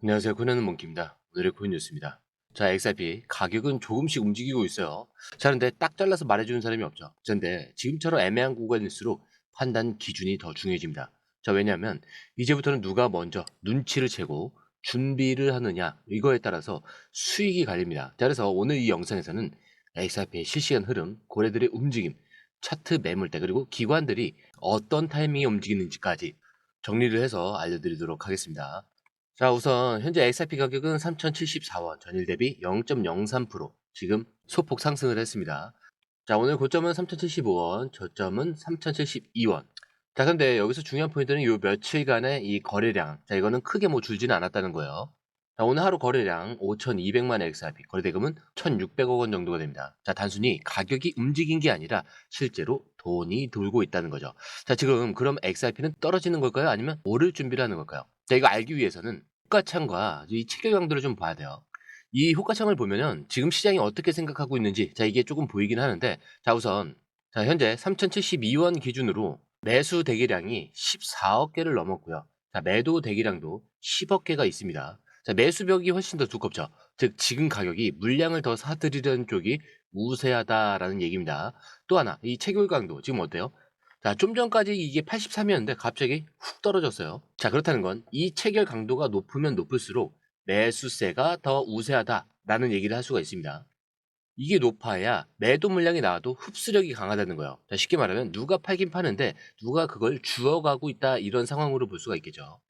안녕하세요. 코인하는 몽키입니다. 오늘의 코인 뉴스입니다. 자, XRP 가격은 조금씩 움직이고 있어요. 자, 그런데 딱 잘라서 말해주는 사람이 없죠. 그런데 지금처럼 애매한 구간일수록 판단 기준이 더 중요해집니다. 자, 왜냐하면 이제부터는 누가 먼저 눈치를 채고 준비를 하느냐 이거에 따라서 수익이 갈립니다. 자, 그래서 오늘 이 영상에서는 XRP의 실시간 흐름, 고래들의 움직임, 차트 매물대 그리고 기관들이 어떤 타이밍에 움직이는지까지 정리를 해서 알려드리도록 하겠습니다. 자, 우선 현재 XRP 가격은 3,074원, 전일 대비 0.03% 지금 소폭 상승을 했습니다. 자, 오늘 고점은 3,075원, 저점은 3,072원. 자, 근데 여기서 중요한 포인트는 요 며칠간의 이 거래량. 자, 이거는 크게 뭐 줄지는 않았다는 거예요. 자, 오늘 하루 거래량 5,200만 XRP, 거래대금은 1,600억 원 정도가 됩니다. 자, 단순히 가격이 움직인 게 아니라 실제로 돈이 돌고 있다는 거죠. 자, 지금 그럼 XRP는 떨어지는 걸까요? 아니면 오를 준비를 하는 걸까요? 자, 이거 알기 위해서는 호가창과 이 체결 강도를 좀 봐야 돼요. 이 호가창을 보면은 지금 시장이 어떻게 생각하고 있는지 자 이게 조금 보이긴 하는데 자 우선 자 현재 3,072원 기준으로 매수 대기량이 14억 개를 넘었고요. 자 매도 대기량도 10억 개가 있습니다. 자 매수벽이 훨씬 더 두껍죠. 즉 지금 가격이 물량을 더 사들이려는 쪽이 우세하다라는 얘기입니다. 또 하나 이 체결 강도 지금 어때요? 자, 좀 전까지 이게 83이었는데 갑자기 훅 떨어졌어요. 자, 그렇다는 건 이 체결 강도가 높으면 높을수록 매수세가 더 우세하다라는 얘기를 할 수가 있습니다. 이게 높아야 매도 물량이 나와도 흡수력이 강하다는 거예요. 자, 쉽게 말하면 누가 팔긴 파는데 누가 그걸 주워가고 있다 이런 상황으로 볼 수가 있겠죠.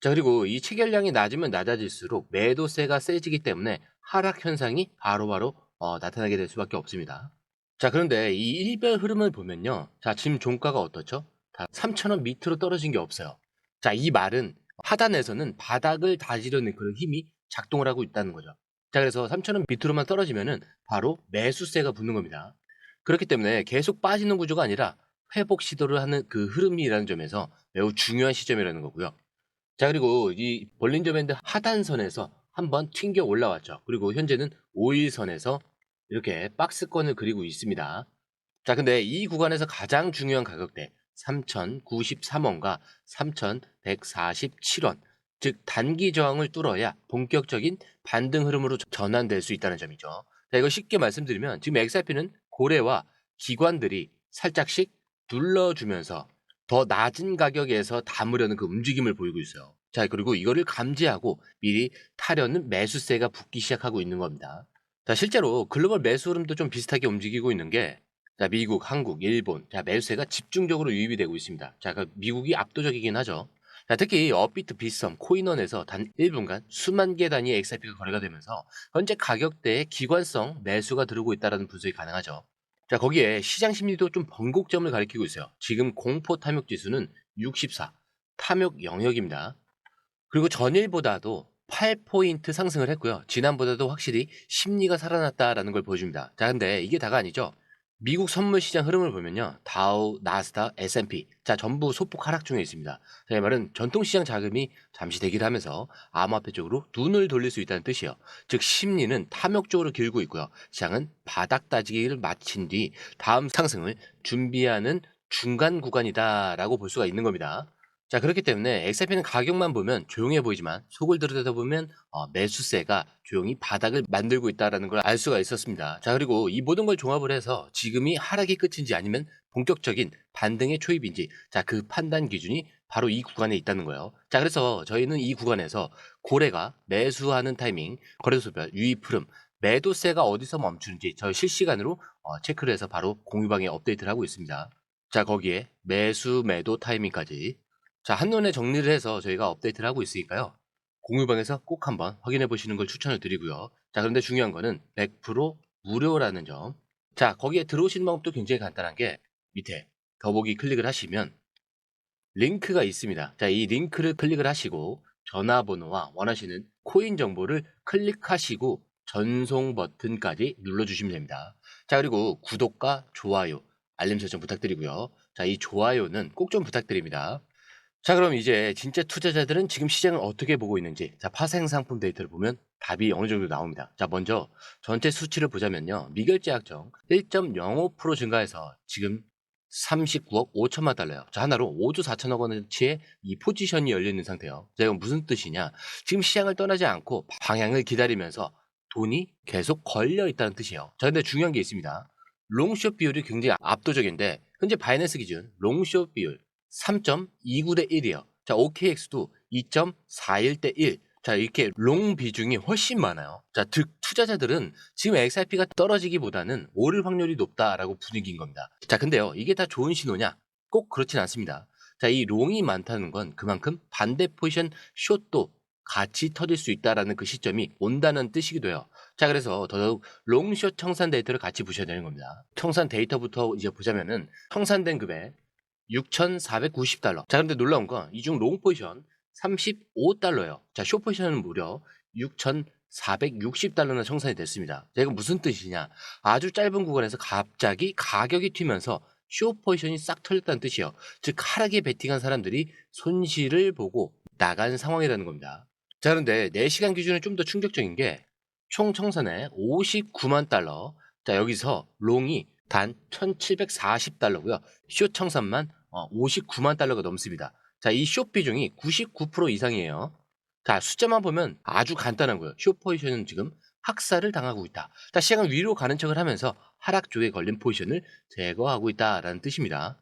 자, 그리고 이 체결량이 낮으면 낮아질수록 매도세가 세지기 때문에 하락 현상이 바로바로 나타나게 될 수밖에 없습니다. 자, 그런데 이 일별 흐름을 보면요. 자, 지금 종가가 어떻죠? 다 3,000원 밑으로 떨어진 게 없어요. 자, 이 말은 하단에서는 바닥을 다지려는 그런 힘이 작동을 하고 있다는 거죠. 자, 그래서 3,000원 밑으로만 떨어지면은 바로 매수세가 붙는 겁니다. 그렇기 때문에 계속 빠지는 구조가 아니라 회복 시도를 하는 그 흐름이라는 점에서 매우 중요한 시점이라는 거고요. 자, 그리고 이 볼린저 밴드 하단선에서 한번 튕겨 올라왔죠. 그리고 현재는 5일선에서 이렇게 박스권을 그리고 있습니다. 자, 근데 이 구간에서 가장 중요한 가격대 3,093원과 3,147원, 즉 단기 저항을 뚫어야 본격적인 반등 흐름으로 전환될 수 있다는 점이죠. 자, 이거 쉽게 말씀드리면 지금 XRP는 고래와 기관들이 살짝씩 눌러주면서 더 낮은 가격에서 담으려는 그 움직임을 보이고 있어요. 자, 그리고 이거를 감지하고 미리 타려는 매수세가 붙기 시작하고 있는 겁니다. 자, 실제로 글로벌 매수 흐름도 좀 비슷하게 움직이고 있는 게 자, 미국, 한국, 일본, 자, 매수세가 집중적으로 유입이 되고 있습니다. 자, 그 미국이 압도적이긴 하죠. 자, 특히 업비트, 비썸, 코인원에서 단 1분간 수만 개 단위의 XRP가 거래가 되면서 현재 가격대에 기관성 매수가 들어오고 있다는 분석이 가능하죠. 자, 거기에 시장 심리도 좀 번곡점을 가리키고 있어요. 지금 공포 탐욕 지수는 64, 탐욕 영역입니다. 그리고 전일보다도 8포인트 상승을 했고요. 지난보다도 확실히 심리가 살아났다라는 걸 보여줍니다. 자, 근데 이게 다가 아니죠. 미국 선물 시장 흐름을 보면요. 다우, 나스닥, S&P 자 전부 소폭 하락 중에 있습니다. 자, 이 말은 전통시장 자금이 잠시 대기를 하면서 암호화폐 쪽으로 눈을 돌릴 수 있다는 뜻이에요. 즉 심리는 탐욕 쪽으로 길고 있고요. 시장은 바닥 따지기를 마친 뒤 다음 상승을 준비하는 중간 구간이다라고 볼 수가 있는 겁니다. 자, 그렇기 때문에 XRP는 가격만 보면 조용해 보이지만 속을 들여다보면 매수세가 조용히 바닥을 만들고 있다는 걸 알 수가 있었습니다. 자, 그리고 이 모든 걸 종합을 해서 지금이 하락이 끝인지 아니면 본격적인 반등의 초입인지 자, 그 판단 기준이 바로 이 구간에 있다는 거예요. 자, 그래서 저희는 이 구간에서 고래가 매수하는 타이밍, 거래소별, 유입 흐름, 매도세가 어디서 멈추는지 저희 실시간으로 체크를 해서 바로 공유방에 업데이트를 하고 있습니다. 자, 거기에 매수, 매도 타이밍까지 자, 한눈에 정리를 해서 저희가 업데이트를 하고 있으니까요. 공유방에서 꼭 한번 확인해 보시는 걸 추천을 드리고요. 자, 그런데 중요한 거는 100% 무료라는 점. 자, 거기에 들어오시는 방법도 굉장히 간단한 게 밑에 더보기 클릭을 하시면 링크가 있습니다. 자, 이 링크를 클릭을 하시고 전화번호와 원하시는 코인 정보를 클릭하시고 전송 버튼까지 눌러주시면 됩니다. 자, 그리고 구독과 좋아요, 알림 설정 부탁드리고요. 자, 이 좋아요는 꼭 좀 부탁드립니다. 자, 그럼 이제 진짜 투자자들은 지금 시장을 어떻게 보고 있는지 자, 파생 상품 데이터를 보면 답이 어느 정도 나옵니다. 자, 먼저 전체 수치를 보자면요. 미결제 약정 1.05% 증가해서 지금 39억 5천만 달러예요. 자, 하나로 5조 4천억 원어치의 이 포지션이 열려 있는 상태예요. 자, 이건 무슨 뜻이냐? 지금 시장을 떠나지 않고 방향을 기다리면서 돈이 계속 걸려 있다는 뜻이에요. 자, 근데 중요한 게 있습니다. 롱숏 비율이 굉장히 압도적인데 현재 바이낸스 기준 롱숏 비율 3.29 대 1이에요. 자, OKX도 2.41 대 1. 자, 이렇게 롱 비중이 훨씬 많아요. 자, 즉 투자자들은 지금 XRP가 떨어지기보다는 오를 확률이 높다라고 분위기인 겁니다. 자, 근데요, 이게 다 좋은 신호냐? 꼭 그렇진 않습니다. 자, 이 롱이 많다는 건 그만큼 반대 포지션 숏도 같이 터질 수 있다라는 그 시점이 온다는 뜻이기도 해요. 자, 그래서 더더욱 롱숏 청산 데이터를 같이 보셔야 되는 겁니다. 청산 데이터부터 이제 보자면은 청산된 금액 6,490달러. 자, 근데 놀라운 건 이 중 롱 포지션 35달러예요. 자, 숏 포지션은 무려 6,460달러나 청산이 됐습니다. 자, 이건 무슨 뜻이냐? 아주 짧은 구간에서 갑자기 가격이 튀면서 숏 포지션이 싹 털렸다는 뜻이에요. 즉 하락에 베팅한 사람들이 손실을 보고 나간 상황이라는 겁니다. 자, 그런데 4시간 기준에 좀 더 충격적인 게 총 청산에 59만 달러. 자, 여기서 롱이 단 1,740달러고요. 숏 청산만 59만 달러가 넘습니다. 자, 이 숏 비중이 99% 이상이에요. 자, 숫자만 보면 아주 간단한 거예요. 숏 포지션은 지금 학살을 당하고 있다. 자, 시장은 위로 가는 척을 하면서 하락조에 걸린 포지션을 제거하고 있다라는 뜻입니다.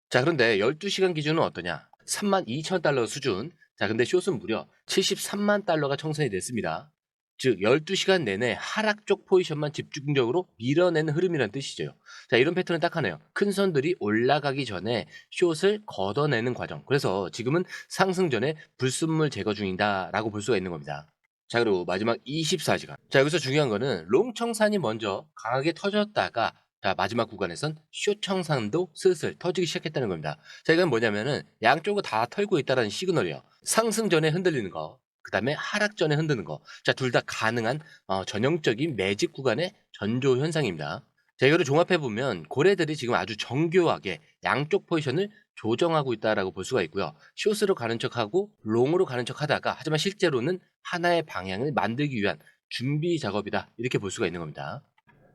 자, 그런데 12시간 기준은 어떠냐? 32,000달러 수준. 자, 근데 숏은 무려 73만 달러가 청산이 됐습니다. 즉 12시간 내내 하락 쪽 포지션만 집중적으로 밀어내는 흐름이란 뜻이죠. 자, 이런 패턴은 딱 하나요. 큰 선들이 올라가기 전에 숏을 걷어내는 과정. 그래서 지금은 상승 전에 불순물 제거 중이다라고 볼 수가 있는 겁니다. 자, 그리고 마지막 24시간. 자, 여기서 중요한 거는 롱 청산이 먼저 강하게 터졌다가 자, 마지막 구간에선 숏 청산도 슬슬 터지기 시작했다는 겁니다. 자, 이건 뭐냐면은 양쪽을 다 털고 있다는 시그널이에요. 상승 전에 흔들리는 거, 그 다음에 하락 전에 흔드는 거. 자, 둘 다 가능한 전형적인 매집 구간의 전조 현상입니다. 자, 이거를 종합해보면 고래들이 지금 아주 정교하게 양쪽 포지션을 조정하고 있다라고 볼 수가 있고요. 숏으로 가는 척하고 롱으로 가는 척하다가 하지만 실제로는 하나의 방향을 만들기 위한 준비 작업이다. 이렇게 볼 수가 있는 겁니다.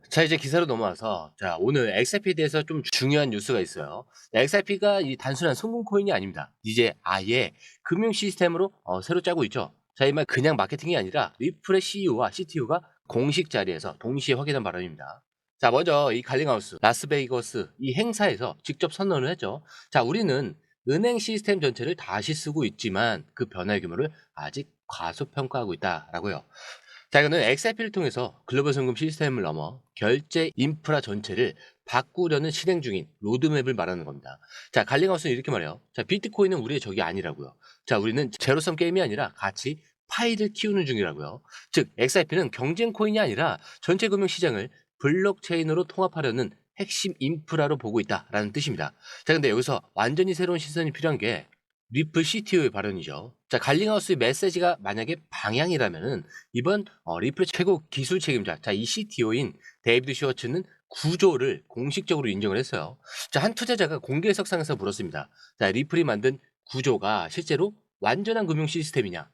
자, 이제 기사로 넘어와서 자, 오늘 XRP에 대해서 좀 중요한 뉴스가 있어요. XRP가 이 단순한 송금 코인이 아닙니다. 이제 아예 금융 시스템으로 새로 짜고 있죠. 자, 이 말 그냥 마케팅이 아니라 리플의 CEO와 CTO가 공식 자리에서 동시에 확인한 발언입니다. 자, 먼저 이 갈링하우스 라스베이거스 이 행사에서 직접 선언을 했죠. 자, 우리는 은행 시스템 전체를 다시 쓰고 있지만 그 변화의 규모를 아직 과소평가하고 있다라고요. 자, 이거는 XRP를 통해서 글로벌 송금 시스템을 넘어 결제 인프라 전체를 바꾸려는 실행 중인 로드맵을 말하는 겁니다. 자, 갈링하우스는 이렇게 말해요. 자, 비트코인은 우리의 적이 아니라고요. 자, 우리는 제로섬 게임이 아니라 같이 파이를 키우는 중이라고요. 즉, XRP는 경쟁 코인이 아니라 전체 금융 시장을 블록체인으로 통합하려는 핵심 인프라로 보고 있다라는 뜻입니다. 자, 근데 여기서 완전히 새로운 시선이 필요한 게 리플 CTO의 발언이죠. 자, 갈링하우스의 메시지가 만약에 방향이라면은 이번 리플 최고 기술 책임자, 자, 이 CTO인 데이비드 슈워츠는 구조를 공식적으로 인정을 했어요. 자, 한 투자자가 공개 석상에서 물었습니다. 자, 리플이 만든 구조가 실제로 완전한 금융 시스템이냐?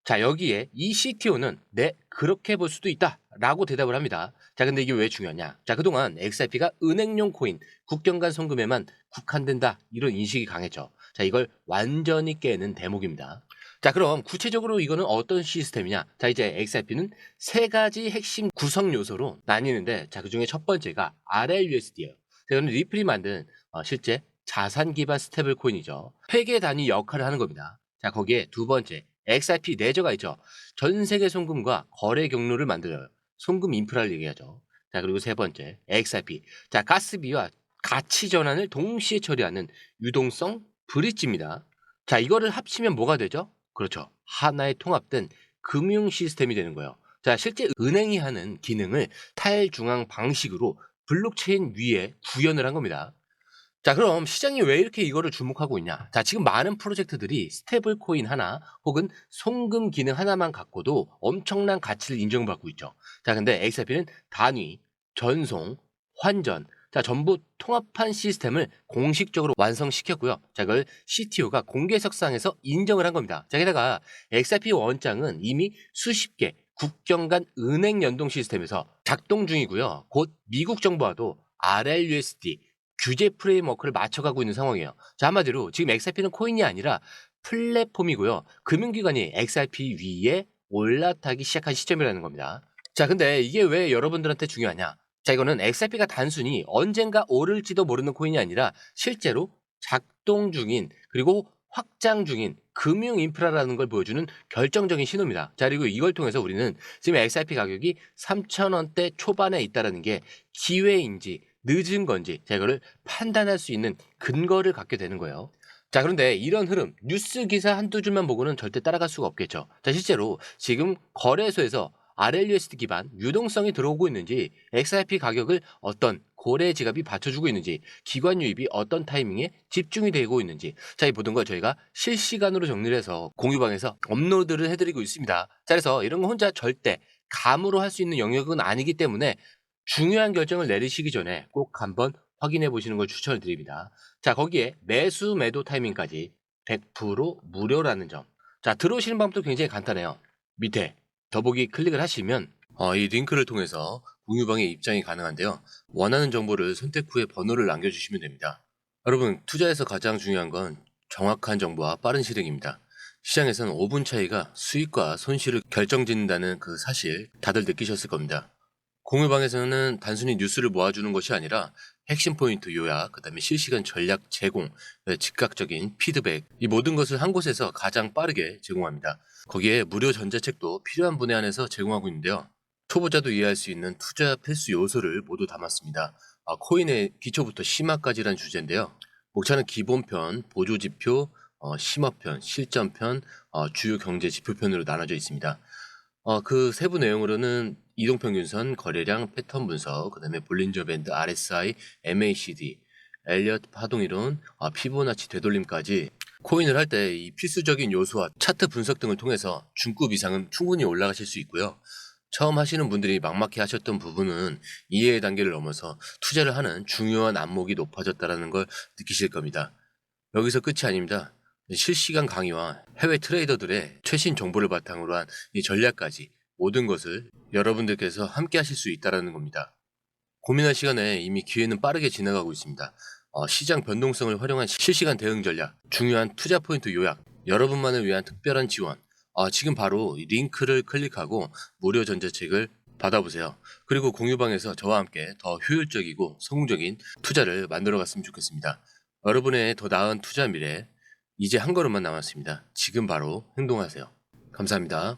자, 여기에 이 CTO는 네, 그렇게 볼 수도 있다 라고 대답을 합니다. 자, 근데 이게 왜 중요하냐? 자, 그동안 XRP가 은행용 코인, 국경 간 송금에만 국한된다 이런 인식이 강했죠. 자, 이걸 완전히 깨는 대목입니다. 자, 그럼 구체적으로 이거는 어떤 시스템이냐? 자, 이제 XRP는 세 가지 핵심 구성 요소로 나뉘는데 자, 그중에 첫 번째가 RLUSD예요. 자, 이거는 리플이 만든 실제 자산 기반 스테이블 코인이죠. 회계 단위 역할을 하는 겁니다. 자, 거기에 두 번째 XRP 내저가 있죠. 전 세계 송금과 거래 경로를 만들어요. 송금 인프라를 얘기하죠. 자, 그리고 세 번째, XRP. 자, 가스비와 가치 전환을 동시에 처리하는 유동성 브릿지입니다. 자, 이거를 합치면 뭐가 되죠? 그렇죠. 하나의 통합된 금융 시스템이 되는 거예요. 자, 실제 은행이 하는 기능을 탈중앙 방식으로 블록체인 위에 구현을 한 겁니다. 자, 그럼 시장이 왜 이렇게 이거를 주목하고 있냐? 자, 지금 많은 프로젝트들이 스테이블 코인 하나 혹은 송금 기능 하나만 갖고도 엄청난 가치를 인정받고 있죠. 자, 근데 XRP는 단위, 전송, 환전, 자, 전부 통합한 시스템을 공식적으로 완성시켰고요. 자, 이걸 CTO가 공개석상에서 인정을 한 겁니다. 자, 게다가 XRP 원장은 이미 수십 개 국경 간 은행 연동 시스템에서 작동 중이고요. 곧 미국 정부와도 RLUSD 규제 프레임워크를 맞춰가고 있는 상황이에요. 자, 한마디로 지금 XRP는 코인이 아니라 플랫폼이고요. 금융기관이 XRP 위에 올라타기 시작한 시점이라는 겁니다. 자, 근데 이게 왜 여러분들한테 중요하냐? 자, 이거는 XRP가 단순히 언젠가 오를지도 모르는 코인이 아니라 실제로 작동 중인 그리고 확장 중인 금융 인프라라는 걸 보여주는 결정적인 신호입니다. 자, 그리고 이걸 통해서 우리는 지금 XRP 가격이 3,000원대 초반에 있다는 게 기회인지 늦은 건지 자, 이거를 판단할 수 있는 근거를 갖게 되는 거예요. 자, 그런데 이런 흐름, 뉴스 기사 한두 줄만 보고는 절대 따라갈 수가 없겠죠. 자, 실제로 지금 거래소에서 RLUSD 기반 유동성이 들어오고 있는지, XRP 가격을 어떤 고래 지갑이 받쳐주고 있는지, 기관 유입이 어떤 타이밍에 집중이 되고 있는지, 자, 이 모든 걸 저희가 실시간으로 정리를 해서 공유방에서 업로드를 해드리고 있습니다. 자, 그래서 이런 거 혼자 절대 감으로 할 수 있는 영역은 아니기 때문에 중요한 결정을 내리시기 전에 꼭 한번 확인해 보시는 걸 추천을 드립니다. 자, 거기에 매수 매도 타이밍까지 100% 무료라는 점. 자, 들어오시는 방법도 굉장히 간단해요. 밑에 더보기 클릭을 하시면 이 링크를 통해서 공유방에 입장이 가능한데요. 원하는 정보를 선택 후에 번호를 남겨주시면 됩니다. 여러분, 투자에서 가장 중요한 건 정확한 정보와 빠른 실행입니다. 시장에서는 5분 차이가 수익과 손실을 결정짓는다는 그 사실 다들 느끼셨을 겁니다. 공유방에서는 단순히 뉴스를 모아주는 것이 아니라 핵심 포인트 요약, 그 다음에 실시간 전략 제공, 즉각적인 피드백, 이 모든 것을 한 곳에서 가장 빠르게 제공합니다. 거기에 무료 전자책도 필요한 분에 한해서 제공하고 있는데요. 초보자도 이해할 수 있는 투자 필수 요소를 모두 담았습니다. 코인의 기초부터 심화까지란 주제인데요. 목차는 기본편, 보조지표, 심화편, 실전편, 주요 경제 지표편으로 나눠져 있습니다. 그 세부 내용으로는 이동평균선, 거래량, 패턴 분석, 그 다음에 볼린저 밴드, RSI, MACD, 엘리엇 파동이론, 피보나치 되돌림까지 코인을 할 때 이 필수적인 요소와 차트 분석 등을 통해서 중급 이상은 충분히 올라가실 수 있고요. 처음 하시는 분들이 막막해 하셨던 부분은 이해의 단계를 넘어서 투자를 하는 중요한 안목이 높아졌다는 걸 느끼실 겁니다. 여기서 끝이 아닙니다. 실시간 강의와 해외 트레이더들의 최신 정보를 바탕으로 한 이 전략까지 모든 것을 여러분들께서 함께 하실 수 있다는 겁니다. 고민할 시간에 이미 기회는 빠르게 지나가고 있습니다. 시장 변동성을 활용한 실시간 대응 전략, 중요한 투자 포인트 요약, 여러분만을 위한 특별한 지원. 지금 바로 이 링크를 클릭하고 무료 전자책을 받아보세요. 그리고 공유방에서 저와 함께 더 효율적이고 성공적인 투자를 만들어 갔으면 좋겠습니다. 여러분의 더 나은 투자 미래, 이제 한 걸음만 남았습니다. 지금 바로 행동하세요. 감사합니다.